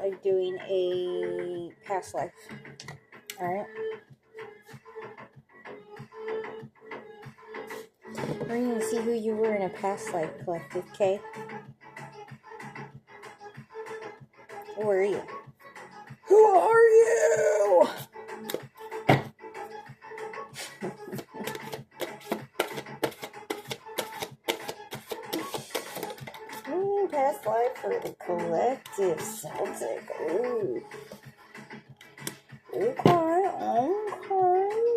like doing a past life. Alright? We're going to see who you were in a past life collective, okay? Who are you? Who are you? Past life for the collective Celtic. Ooh. Okay.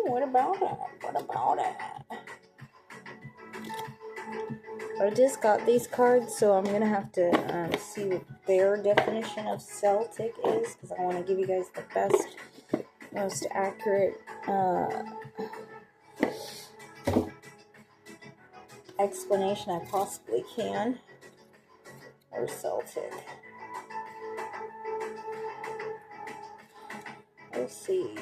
What about it? I just got these cards, so I'm going to have to see what their definition of Celtic is, because I want to give you guys the best, most accurate explanation I possibly can. Or Celtic. Let's see.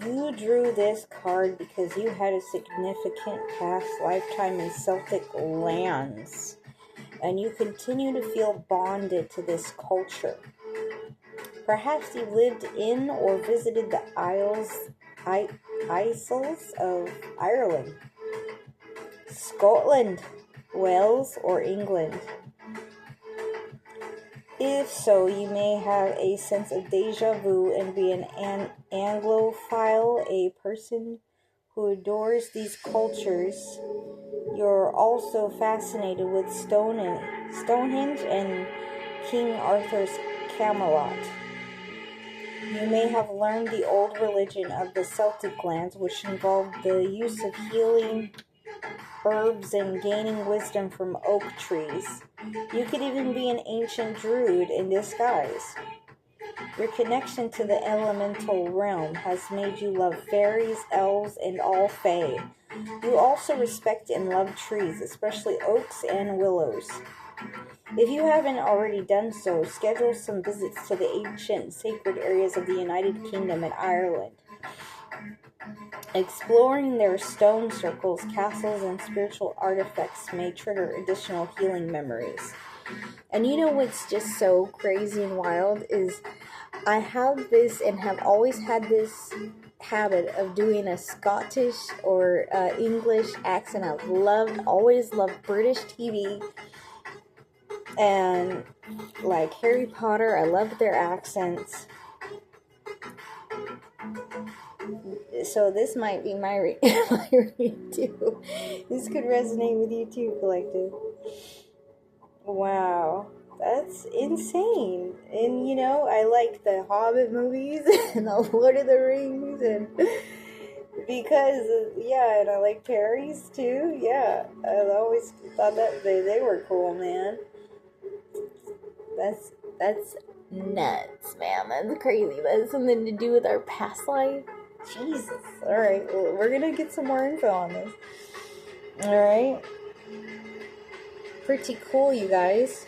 You drew this card because you had a significant past lifetime in Celtic lands, and you continue to feel bonded to this culture. Perhaps you lived in or visited the Isles of Ireland, Scotland, Wales, or England. If so, you may have a sense of deja vu and be an Anglophile, a person who adores these cultures. You're also fascinated with Stonehenge and King Arthur's Camelot. You may have learned the old religion of the Celtic lands, which involved the use of healing herbs and gaining wisdom from oak trees. You could even be an ancient druid in disguise. Your connection to the elemental realm has made you love fairies, elves, and all fae. You also respect and love trees, especially oaks and willows. If you haven't already done so, schedule some visits to the ancient sacred areas of the United Kingdom and Ireland. Exploring their stone circles, castles, and spiritual artifacts may trigger additional healing memories. And you know what's just so crazy and wild is I have this and have always had this habit of doing a Scottish or English accent. I've always loved British TV and like Harry Potter. I love their accents. So this might be my read too. This could resonate with you too, collective. Wow, that's insane. And you know, I like the Hobbit movies and the Lord of the Rings, and because and I like fairies too. Yeah, I always thought that they were cool, man. That's nuts, man. That's crazy. That has something to do with our past life. Jesus. Alright, well, we're gonna get some more info on this. Alright. Pretty cool, you guys.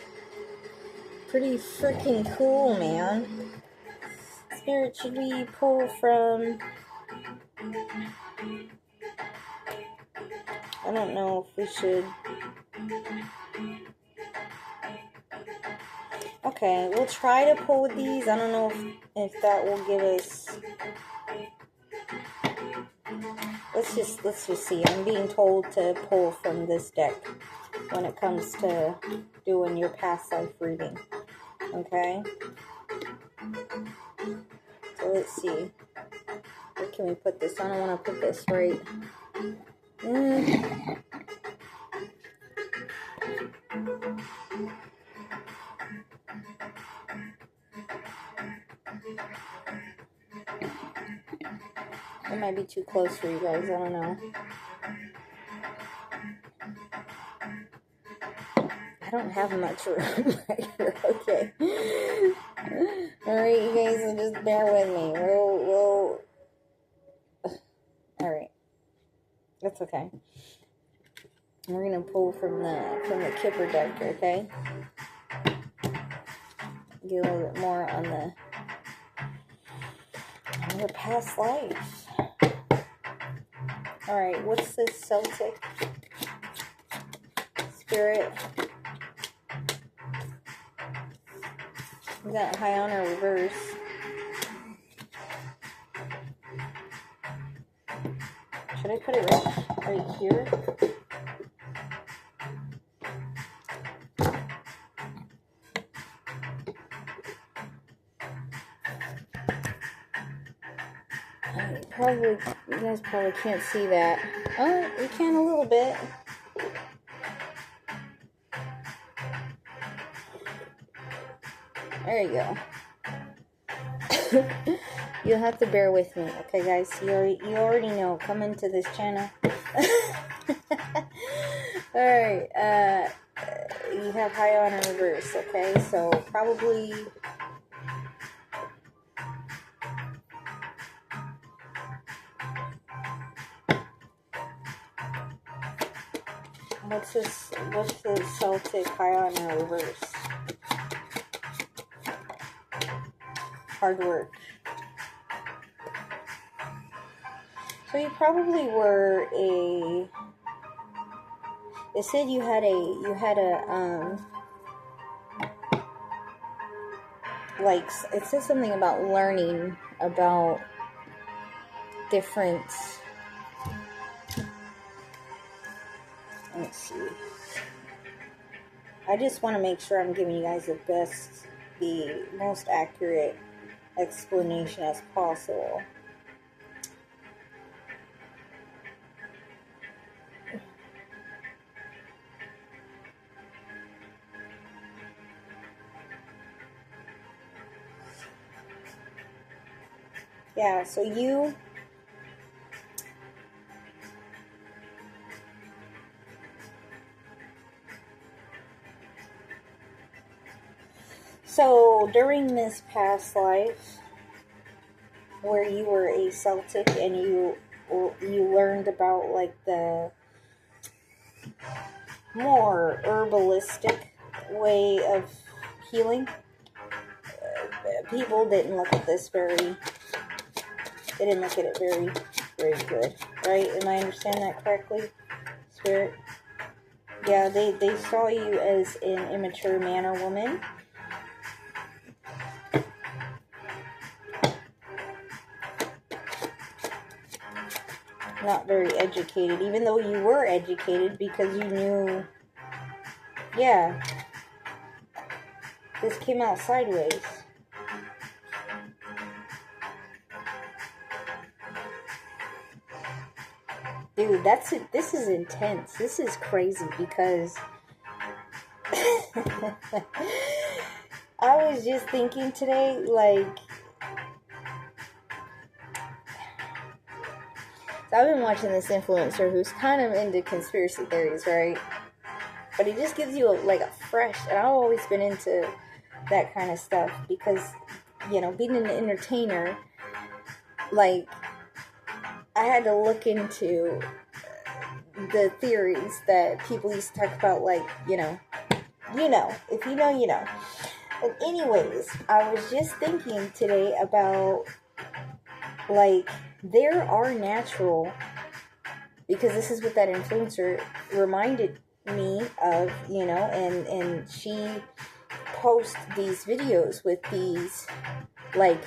Pretty freaking cool, man. Spirit, should we pull from... I don't know if we should... Okay, we'll try to pull with these. I don't know if that will give us... Let's just see. I'm being told to pull from this deck when it comes to doing your past life reading. Okay? So let's see. Where can we put this? I don't want to put this right. It might be too close for you guys. I don't know. I don't have much room right here. Okay. Alright, you guys, just bear with me. We'll... Alright. That's okay. We're gonna pull from the Kipper deck, okay? Get a little bit more on your past life. Alright, what's this Celtic spirit? We got high honor reverse. Should I put it right here? You guys probably can't see that. Oh, you can a little bit. There you go. You'll have to bear with me, okay, guys? You already know. Come into this channel. Alright, you have high honor reverse, okay? So, probably... What's the Celtic high honor reverse? Hard work. So you probably were it said you had a like, it says something about learning about different, let's see. I just want to make sure I'm giving you guys the most accurate explanation as possible. Yeah, so during this past life where you were a Celtic and you learned about like the more herbalistic way of healing, people didn't look at this very very good, right? Am I understanding that correctly, Spirit? Yeah, they saw you as an immature man or woman. Not very educated, even though you were educated because you knew, yeah, this came out sideways. Dude, this is intense. This is crazy because I was just thinking today, like, so I've been watching this influencer who's kind of into conspiracy theories, right? But he just gives you a fresh, and I've always been into that kind of stuff because, you know, being an entertainer, like, I had to look into the theories that people used to talk about, like, you know, if you know, you know. But anyways, I was just thinking today about, like, there are natural, because this is what that influencer reminded me of, you know, and she posts these videos with these, like,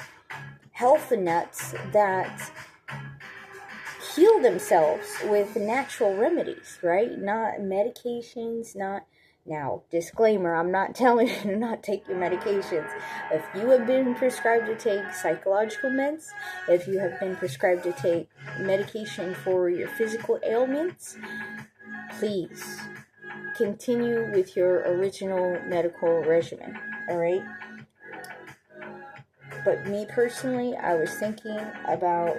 health nuts that heal themselves with natural remedies, right? Not medications, not... Now, disclaimer, I'm not telling you to not take your medications. If you have been prescribed to take psychological meds, if you have been prescribed to take medication for your physical ailments, please continue with your original medical regimen, alright? But me personally, I was thinking about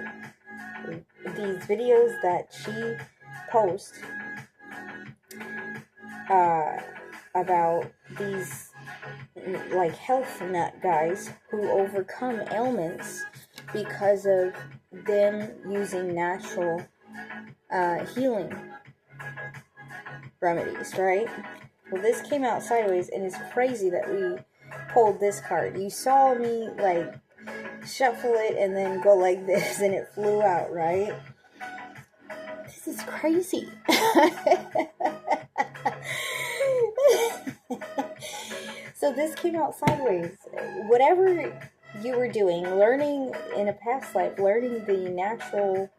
these videos that she posts about these, like, health nut guys who overcome ailments because of them using natural healing remedies, right? Well, this came out sideways, and it's crazy that we pulled this card. You saw me, like, shuffle it and then go like this, and it flew out, right? This is crazy. So this came out sideways. Whatever you were doing, learning in a past life, learning the natural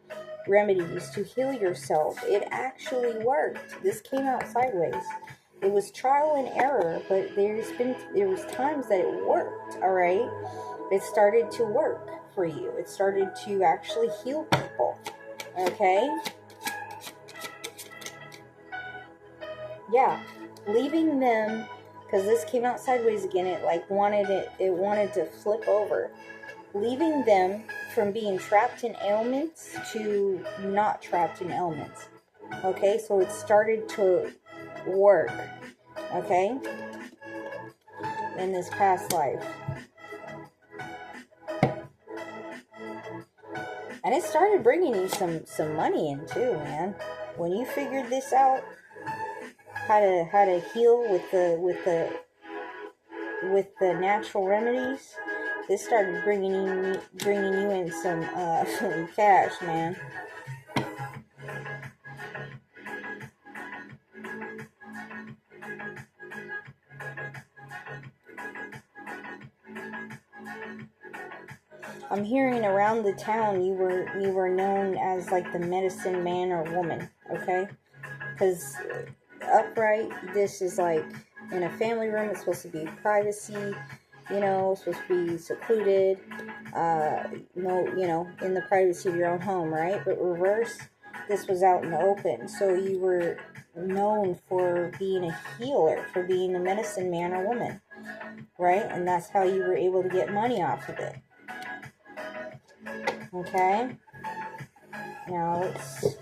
remedies to heal yourself, it actually worked. This came out sideways. It was trial and error, but there was times that it worked, all right? It started to work for you. It started to actually heal people, okay? Yeah, leaving them, because this came out sideways again, it wanted to flip over. Leaving them from being trapped in ailments to not trapped in ailments. Okay, so it started to work, okay, in this past life. And it started bringing you some money in too, man. When you figured this out, how to heal with the natural remedies, this started bringing you in some cash, man. I'm hearing around the town you were known as like the medicine man or woman, okay? Because upright, this is like in a family room. It's supposed to be privacy, it's supposed to be secluded, in the privacy of your own home, right? But reverse, this was out in the open. So you were known for being a healer, for being a medicine man or woman, right? And that's how you were able to get money off of it. Okay, now let's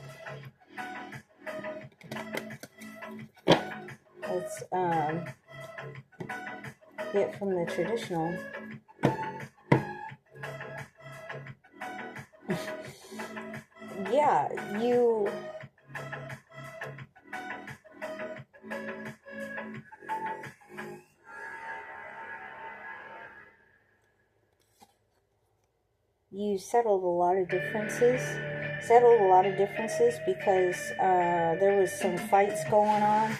get from the traditional. Yeah, you settled a lot of differences. Because there was some fights going on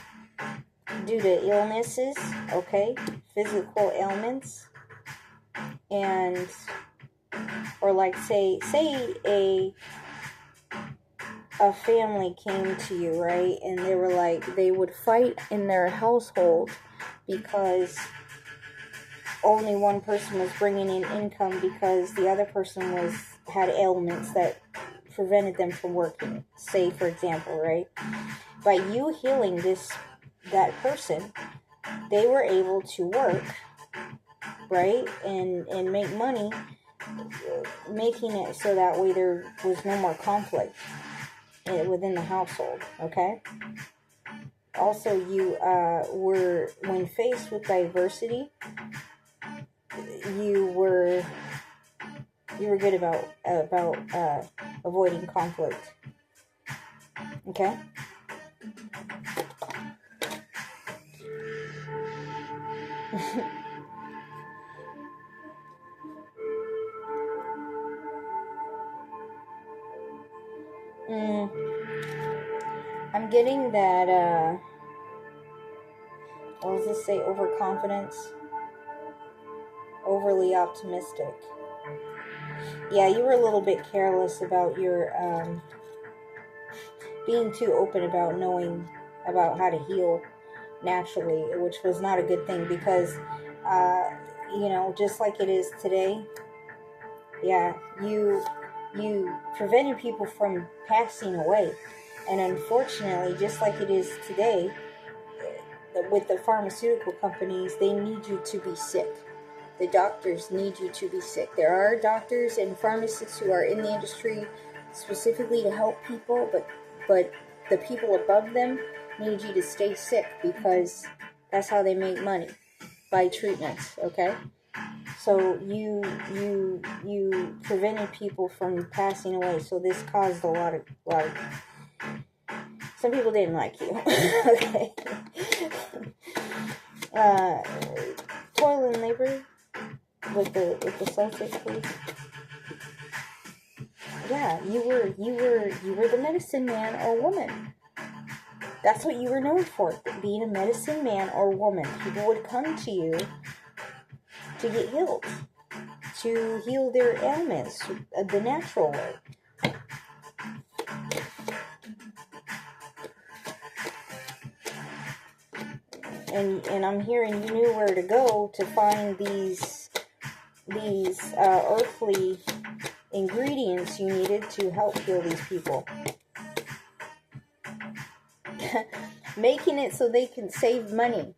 due to illnesses, okay, physical ailments, and or like say a family came to you, right, and they were like, they would fight in their household because only one person was bringing in income because the other person had ailments that prevented them from working, say for example, right? By you healing that person, they were able to work, right, and make money, making it so that way there was no more conflict within the household, okay? Also, you were, when faced with diversity, you were good about avoiding conflict, okay? I'm getting that, what does this say? Overconfidence? Overly optimistic. Yeah, you were a little bit careless about your, being too open about knowing about how to heal naturally, which was not a good thing because, just like it is today, yeah, you prevented people from passing away. And unfortunately, just like it is today, with the pharmaceutical companies, they need you to be sick. The doctors need you to be sick. There are doctors and pharmacists who are in the industry specifically to help people, but the people above them need you to stay sick because that's how they make money, by treatments, okay? So you prevented people from passing away. So this caused a lot of some people didn't like you. Okay. Toil and labor with the Celtic, please. Yeah, you were the medicine man or woman. That's what you were known for, being a medicine man or woman. People would come to you to get healed, to heal their ailments the natural way. And I'm hearing you knew where to go to find these earthly ingredients you needed to help heal these people. Making it so they can save money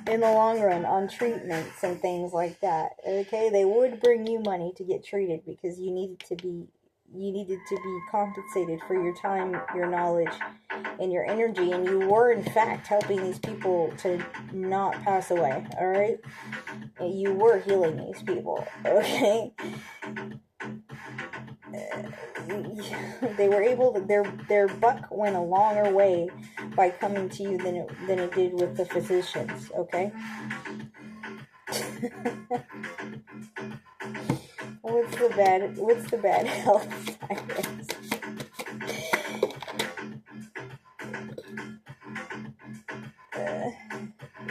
in the long run on treatments and things like that. Okay, they would bring you money to get treated because you needed to be compensated for your time, your knowledge, and your energy, and you were in fact helping these people to not pass away. All right, you were healing these people. Okay. They were able to, their buck went a longer way by coming to you than it did with the physicians. Okay. What's the bad health sirens?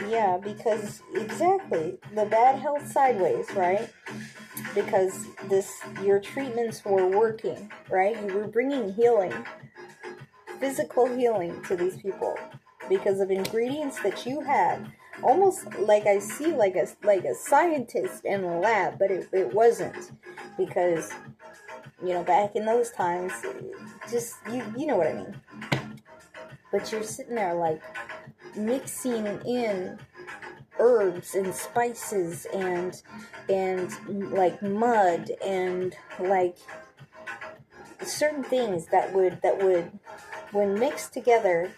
Yeah, because exactly the bad health sideways, right? Because your treatments were working, right? You were bringing healing, physical healing to these people because of ingredients that you had. Almost like I see like a scientist in a lab, but it wasn't, because back in those times, just you know what I mean. But you're sitting there like mixing in herbs and spices and like mud and like certain things that would when mixed together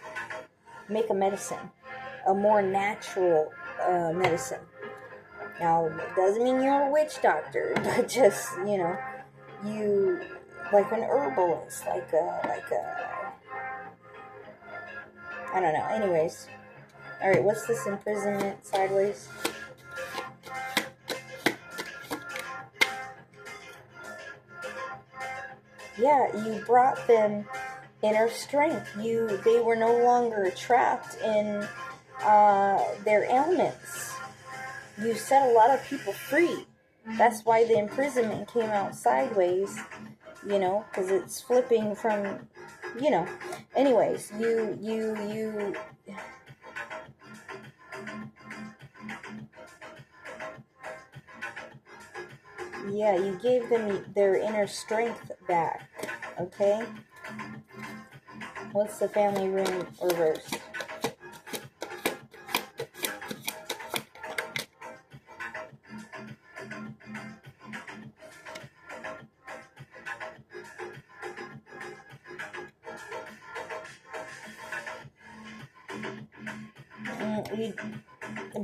make a medicine, a more natural medicine. Now it doesn't mean you're a witch doctor, but just you like an herbalist, like a I don't know. Anyways, all right. What's this imprisonment sideways? Yeah, you brought them inner strength. They were no longer trapped in their ailments. You set a lot of people free. That's why the imprisonment came out sideways, because it's flipping from, Anyways, you. Yeah, you gave them their inner strength back, okay? What's the family room reversed?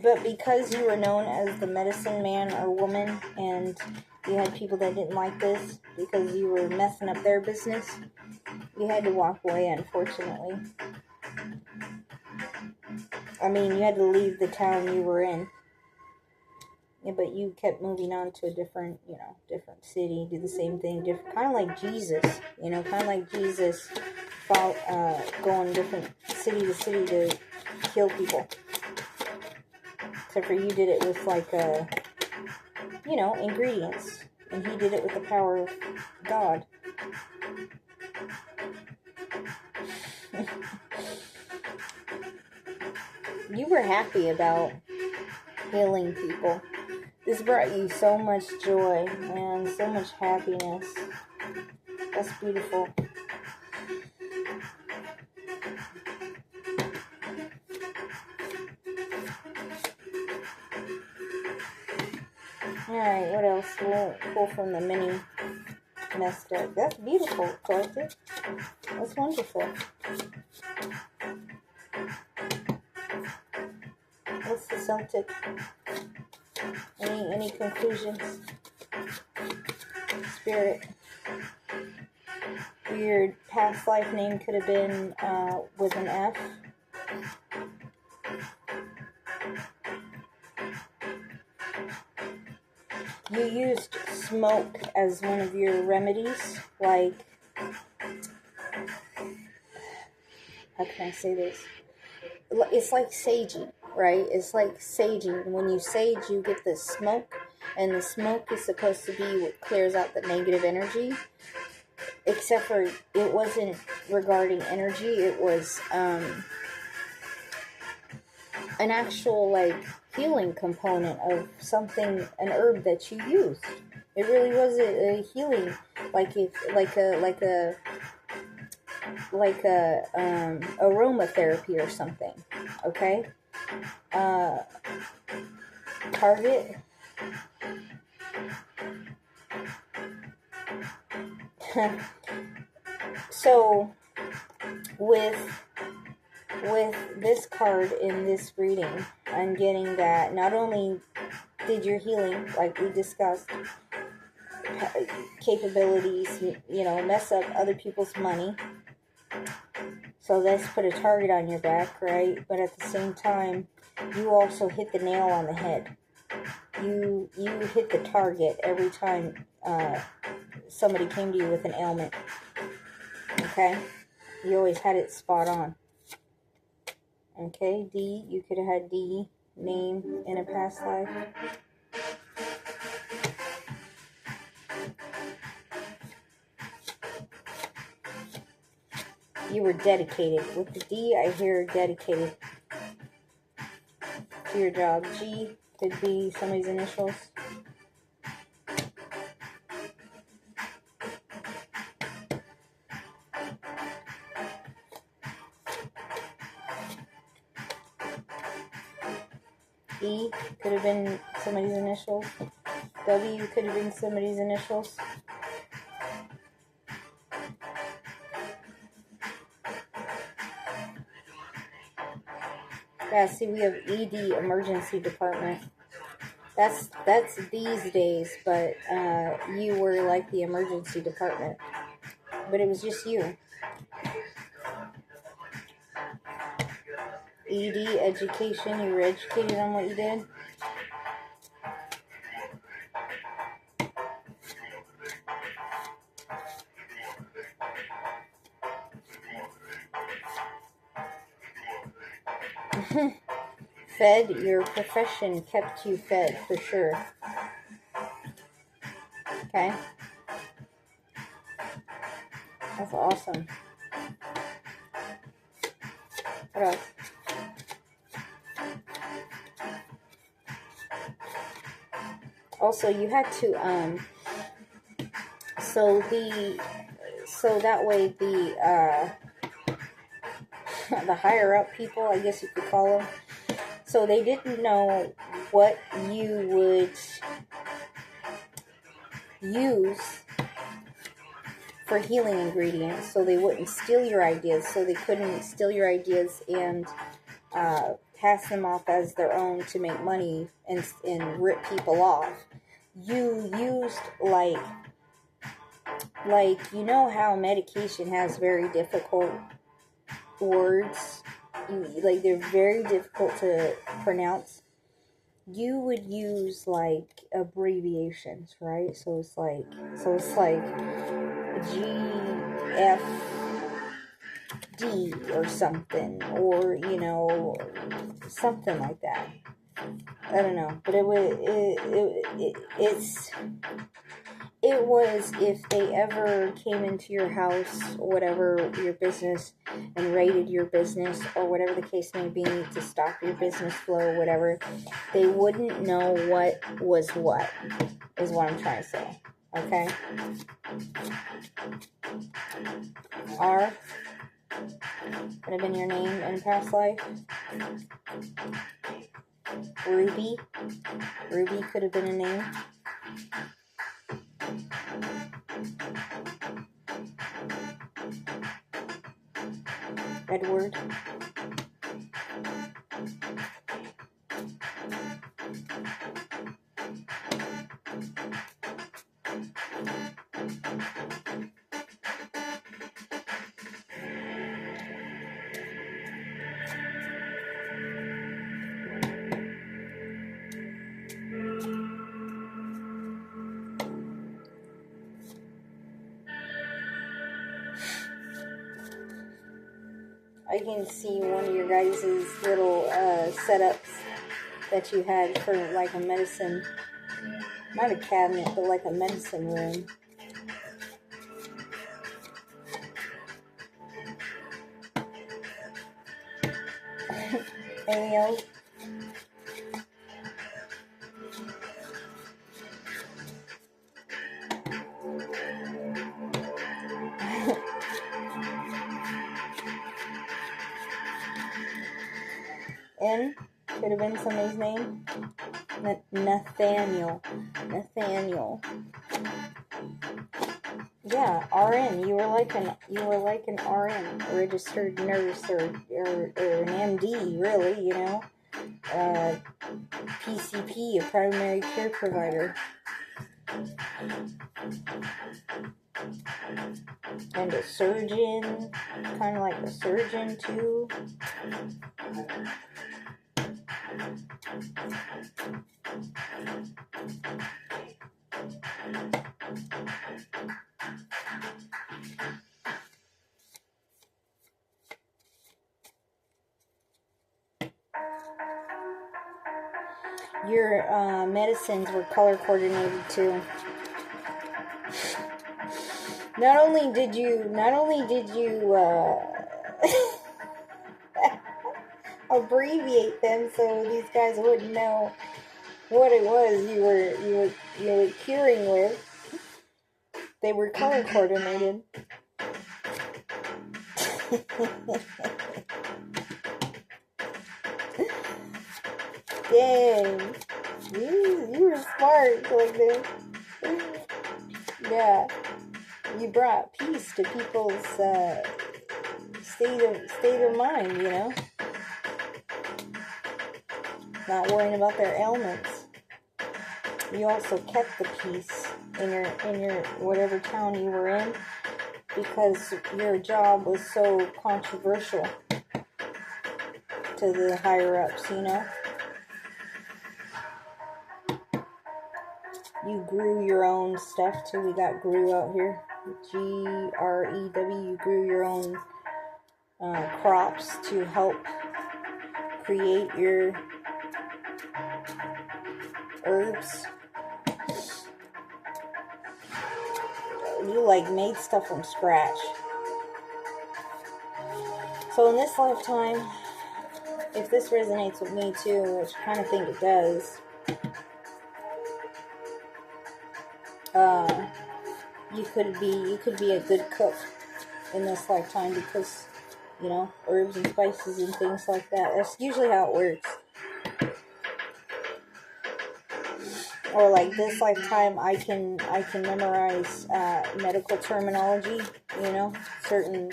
But because you were known as the medicine man or woman, and you had people that didn't like this because you were messing up their business, you had to walk away, unfortunately. I mean, you had to leave the town you were in. Yeah, but you kept moving on to a different city, do the same thing, kind of like Jesus, kind of like Jesus, going different city to city to kill people. Except for you did it with ingredients, and he did it with the power of God. You were happy about healing people. This brought you so much joy and so much happiness. That's beautiful. Alright, what else? We'll pull from the mini mess deck. That's beautiful, collective. That's wonderful. What's the Celtic? Any conclusions? Spirit. Your past life name could have been with an F. You used smoke as one of your remedies, like, how can can I say this? It's like saging, right? It's like saging. When you sage, you get the smoke, and the smoke is supposed to be what clears out the negative energy. Except for it wasn't regarding energy. It was an actual like healing component of something, an herb that you used. It really was a healing, like if like a aromatherapy or something. Okay. Target. So with this card in this reading, I'm getting that not only did your healing, like we discussed, capabilities, mess up other people's money. So let's put a target on your back, right? But at the same time, you also hit the nail on the head. You hit the target every time somebody came to you with an ailment. Okay? You always had it spot on. Okay, D, you could have had D, name in a past life. You were dedicated. With the D, I hear dedicated to your job. G could be somebody's initials. E could have been somebody's initials. W could have been somebody's initials. Yeah, see, we have ED, emergency department. That's these days, but you were like the emergency department. But it was just you. ED, education, you were educated on what you did. Fed, your profession kept you fed for sure. Okay. That's awesome. What else? Also, you had to so that way the the higher up people, I guess you could call them, so they didn't know what you would use for healing ingredients, so they wouldn't steal your ideas, so they couldn't steal your ideas and pass them off as their own to make money and rip people off. You used like you know how medication has very difficult words, like they're very difficult to pronounce. You would use like abbreviations, right? So it's like GFD or something, or something like that. I don't know, but it was if they ever came into your house, whatever, your business, and raided your business, or whatever the case may be, to stop your business flow, whatever, they wouldn't know what was what, is what I'm trying to say. Okay? R could have been your name in past life. Ruby could have been a name. Edward. I can see one of your guys' little setups that you had for like a medicine, not a cabinet, but like a medicine room. Anything else? N could have been somebody's name. Nathaniel. Yeah, RN. You were like an RN, a registered nurse, or an MD, really. You know, PCP, a primary care provider, and a surgeon, kind of like a surgeon too. Your medicines were color coordinated too. Not only did you abbreviate them so these guys wouldn't know what it was you were curing with. They were color coordinated. Dang, you were smart like this. Yeah, you brought peace to people's state of mind. You know, not worrying about their ailments. You also kept the peace in your whatever town you were in, because your job was so controversial to the higher ups, you know. You grew your own stuff too. We got grew out here. GREW. You grew your own crops to help create your herbs. You like made stuff from scratch. So in this lifetime, if this resonates with me too, which I kind of think it does, you could be a good cook in this lifetime, because, you know, herbs and spices and things like that. That's usually how it works. Or like this lifetime, I can memorize medical terminology, you know, certain,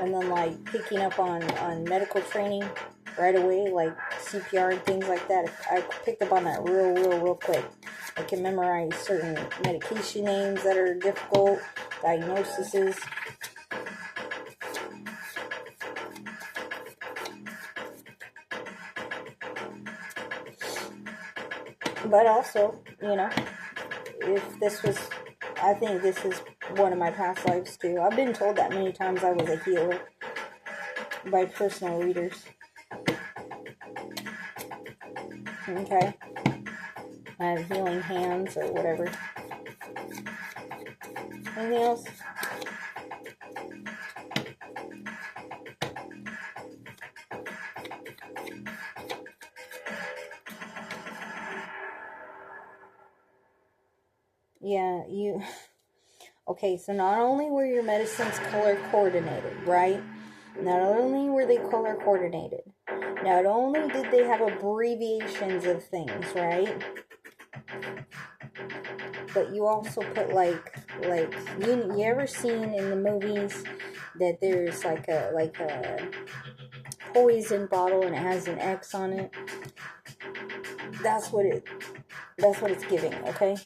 and then like picking up on medical training right away, like CPR and things like that. I picked up on that real quick. I can memorize certain medication names that are difficult, diagnoses. But also, you know, I think this is one of my past lives too. I've been told that many times I was a healer by personal readers. Okay. I have healing hands or whatever. Anything else? Yeah, okay, so not only were your medicines color coordinated, right? Not only were they color coordinated, not only did they have abbreviations of things, right? But you also put like you ever seen in the movies that there's like a poison bottle and it has an X on it? That's what it's giving, okay?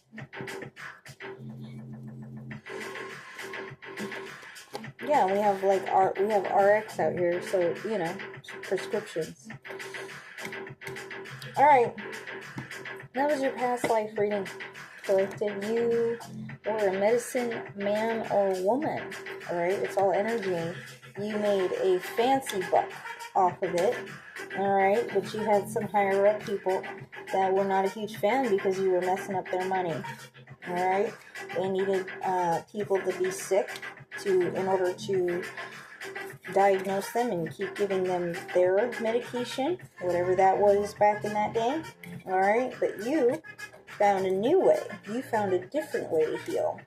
Yeah, we have RX out here, so, you know, prescriptions. Alright, that was your past life reading. Collective, you were a medicine man or woman. Alright, it's all energy. you made a fancy buck off of it, alright? But you had some higher up people that were not a huge fan because you were messing up their money, alright? They needed people to be sick in order to diagnose them and keep giving them their medication, whatever that was back in that day, alright? But you found a new way. You found a different way to heal.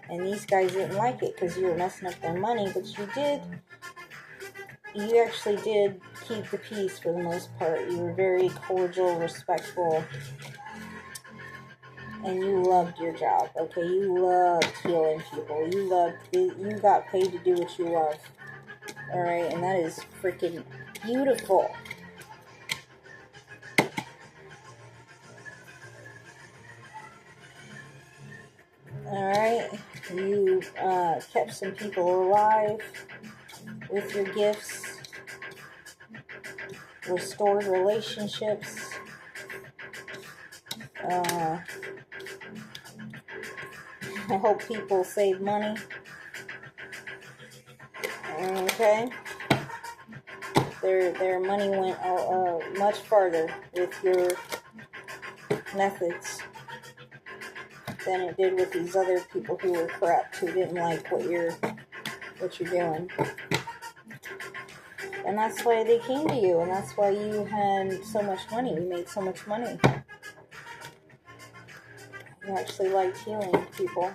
And these guys didn't like it because you were messing up their money, but you actually did keep the peace for the most part. You were very cordial, respectful, and you loved your job, okay? You loved healing people. You got paid to do what you love, alright? And that is freaking beautiful. Alright, you kept some people alive with your gifts, restored relationships, I hope people save money, okay? Their money went much farther with your methods than it did with these other people who were corrupt, who didn't like what you're doing. And that's why they came to you, and that's why you had so much money. You made so much money. You actually liked healing people.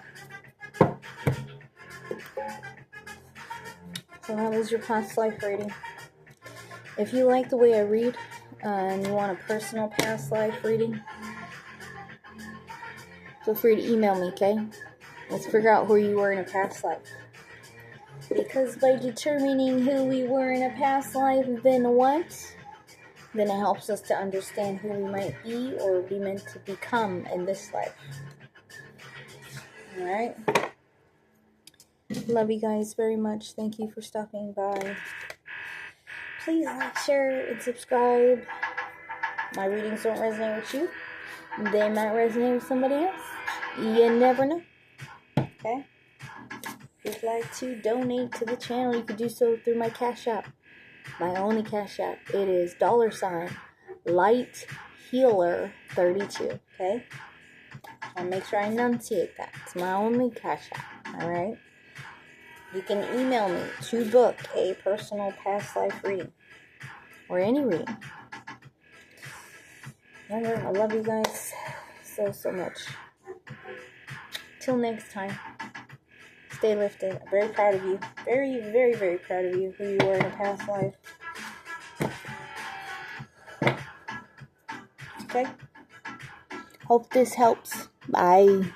So that was your past life reading. If you like the way I read, and you want a personal past life reading, feel free to email me, okay? Let's figure out who you were in a past life. Because by determining who we were in a past life, then it helps us to understand who we might be or be meant to become in this life. Alright? Love you guys very much. Thank you for stopping by. Please like, share, and subscribe. My readings don't resonate with you. They might resonate with somebody else. You never know. Okay? If you'd like to donate to the channel, you can do so through my Cash App. My only Cash App. It is $LightHealer32. Okay? I'll make sure I enunciate that. It's my only Cash App. Alright? You can email me to book a personal past life reading. Or any reading. Remember, I love you guys so much. Till next time. Stay lifted. I'm very proud of you. Very, very, very proud of you, who you were in a past life. Okay? Hope this helps. Bye.